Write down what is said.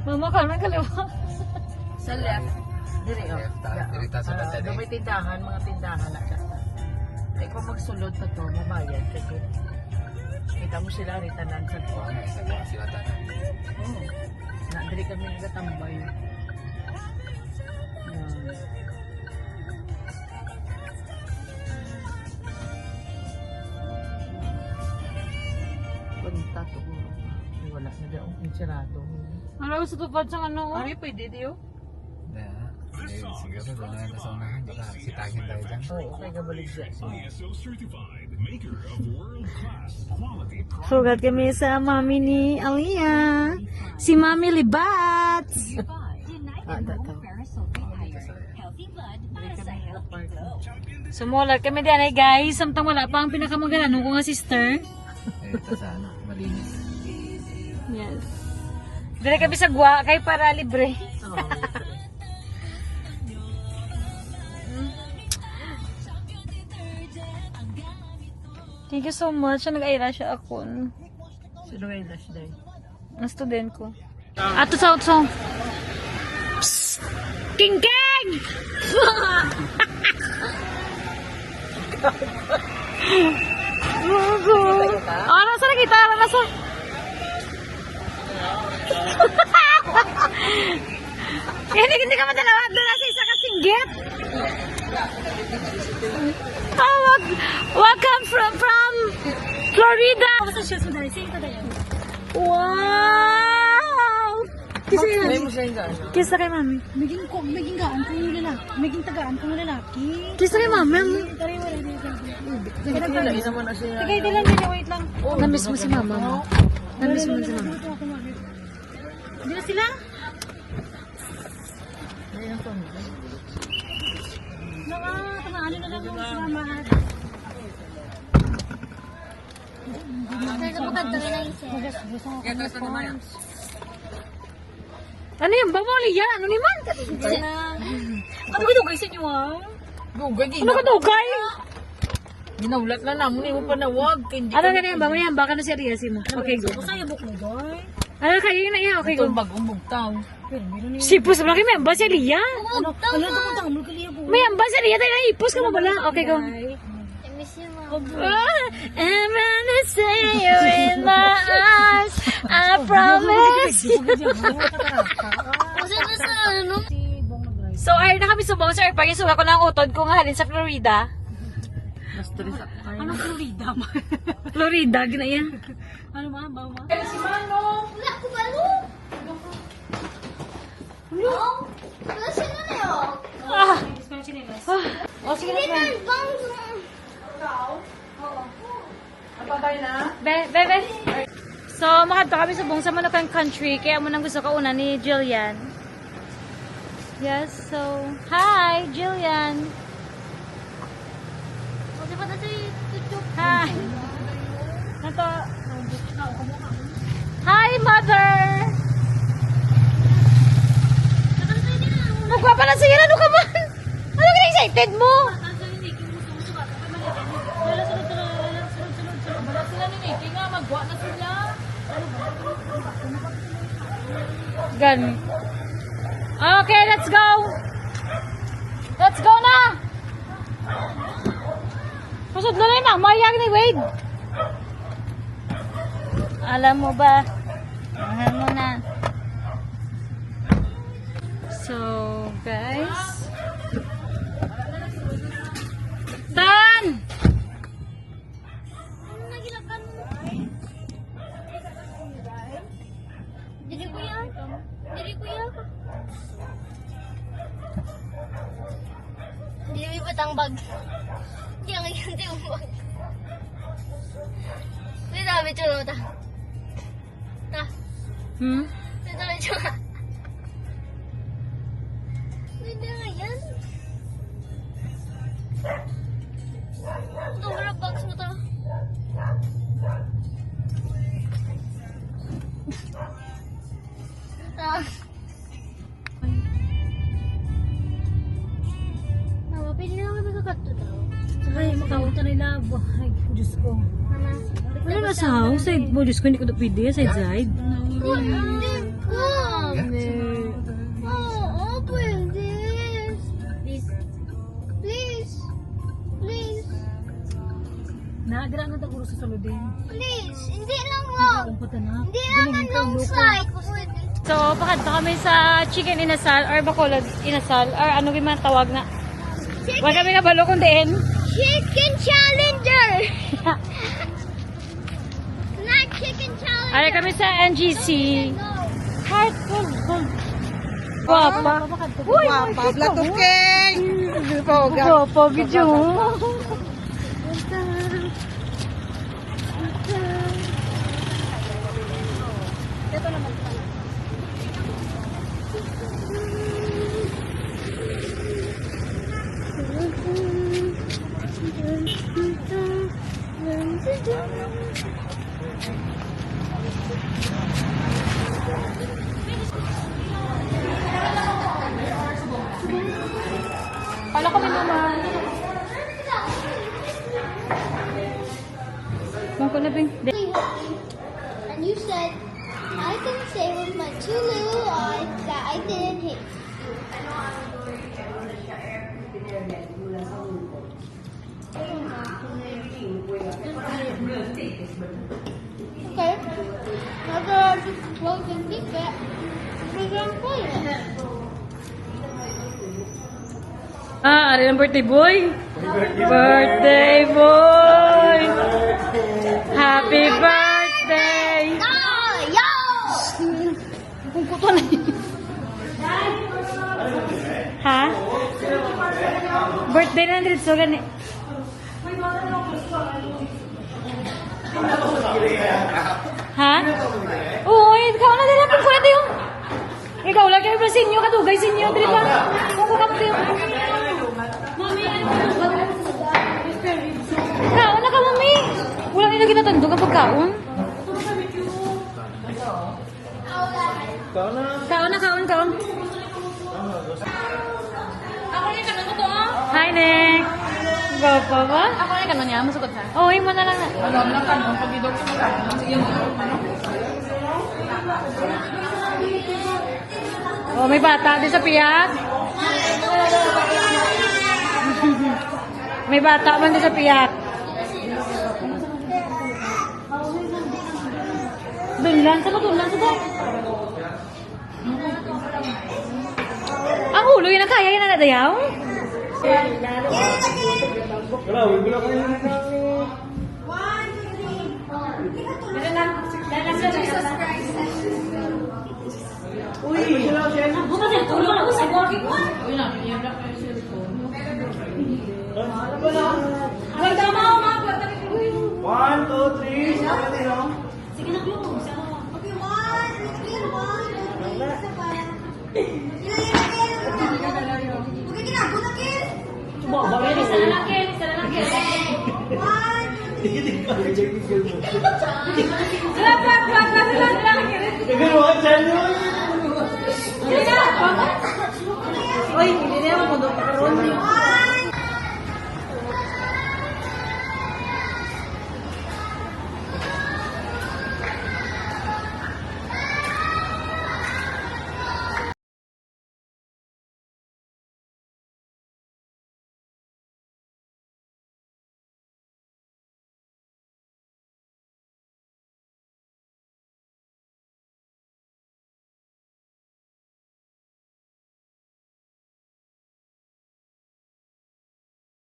Mama ka man kaliwa. Sa left. Diri oh. Dirita sa bata May tindahan, mga tindahan na ka. Ay kung magsulod pa to, mabayad kasi. Kita mo sila rita nan sa to. Sila tayo. Oo. Na diri kami nagatambay. Punta to. Wala na daw ang sarado. Ano sa tupad sa ano? Ay, pwede diyo. Siguro doon na sa unahan. Baka sitahin tayo dyan. Oo, okay ka balik dyan. ISO certified, maker of world-class quality products. Sugat kami sa mami ni Aliyah. Si Mami Libats. Sumulat kami diyan ay guys. Samtang wala pa ang pinakamagalan ko nga sister. Ito sa ano, malinis. Yes. Dili kami sa gwa kay para libre. Thank you so much. Nag-aira siya ako. Sino kayo dash day? Ang student ko. Ato sa utso. Psst! King King! Oh, nasa na kita? Nasa? Hindi ka madalawag doon nasa isa kasing get. Oh, welcome from Florida. Wow! May mo siya yung gano'n. Kiss na kay mami. Maging gaan kung lalaki. Maging tagaan kung lalaki. Kiss na kay mami. Wala, isa mo na siya. Tagay dilan din, wait lang. Namiss mo si mama mo. Namiss mo si mama. Hindi na sila? Tamaan na lang yung mama. Ano yung bawali yan? Ano naman? Ano ka dugay sa inyo ah? Dugay, Ano ka dugay? ginaulat na naman, hindi mo pa nawag. Ano ka na yan? Bawali yan? Baka na si Ariasi mo. Okay, go. Masaya buk mo, boy. Ano kayo na yan? Okay, Ito go. bagong bugtaw. Sipos mo may ambas si Aliyah. Ano ito kung tangamul ka liya po? May ambas si Aliyah tayo na ipos ka mo bala. Okay, go. I'm gonna say you in my eyes. I promise. So, ay na kami subong sir. Pag isuga ko ng utod ko nga halin sa Florida. Mas tulis ako. Ano Florida ma? Florida, ginaya. Ano ma? Bawa ma? Si Mano. Wala ko balo. No? Wala siya na yun. Ah. Oh, sige na. Bang. Bebe. So, makadto kami subong sa Manokan Country. Kaya mo nang gusto ka una ni Jillian. Yes, so, hi, Jillian. Hi. Nato. Hi, mother. Nagwa pala siya. Ano ka man? Ano ka excited mo? Wala sila ni Nikki nga, magwa na sila. Gan. Okay, let's go. Let's go na. Pasod na rin ang mayag ni Wade. Alam mo ba? Mahal mo na. So, guys. Tan! Dili ko yan. Dili may patang bag. Hindi ang ganti yung bag. Hindi dami chulo ta. Ta. Hmm? Hindi dami chulo. Hindi nga yan. Ito wala bags mo ta. Ta. Mama, pwede na kami kakato daw. Ay, makawanta nila. Ay, Diyos ko. Mama. Wala na sa house. Side mo, Diyos ko, hindi ko na pwede. Side. Hindi ko. sa saludin. Please, hindi lang long. Punta na. Hindi naman long slide. So, pakadto kami sa chicken inasal or bacolod inasal or ano yung mga tawag na. Wag kami kabalo kung diin. Chicken Challenger. Not Chicken Challenger. Ay kami sa NGC. Heart gold. Guapa. Uy, Guapa, Blatuking! Poga. guapa, video. Kala ko may naman. Bang ko na bing. And you said, I can say with my two little eyes that I didn't hit. Okay. Now that I just close and keep it, we're going to play it. Ah, ano yung birthday boy? Birthday boy! Happy birthday! Ah, yo! Kung kuto na yun. Ha? Birthday na nandito. So, gani. Ha? Oo, ikaw na nila kung pwede yung. Ikaw lang kayo ba sinyo, katugay sinyo, dili ba? Kung kuka mo yung. Mami, kaon na ka, mami. Wala nila ginatandog ang pagkaon. Kaon na, kaon. Ako na yung kanon mo to, oh. Hi, Nick. Gapa ba? Ako na yung kanon niya, masukot ha. Oo, mo na lang. Ano lang kanon, pag idog sa mga sige mo. Oh, may bata din sa piyak. May bata man din sa piyak. Dunlan sa ba? Ang ulo yun ang kaya yun na nadayaw? Bukas yung tulong ako sa walking mo. Ay, tama ako mga kwenta. 1, 2, 3. Sige na, Blue. Okay, one, isa pa. Okay, ginagawa kill. Isa na lang, Kel. Isa na lang, Kel. Tingin ka, reject yung skill mo. Plak, Kel. Ganun,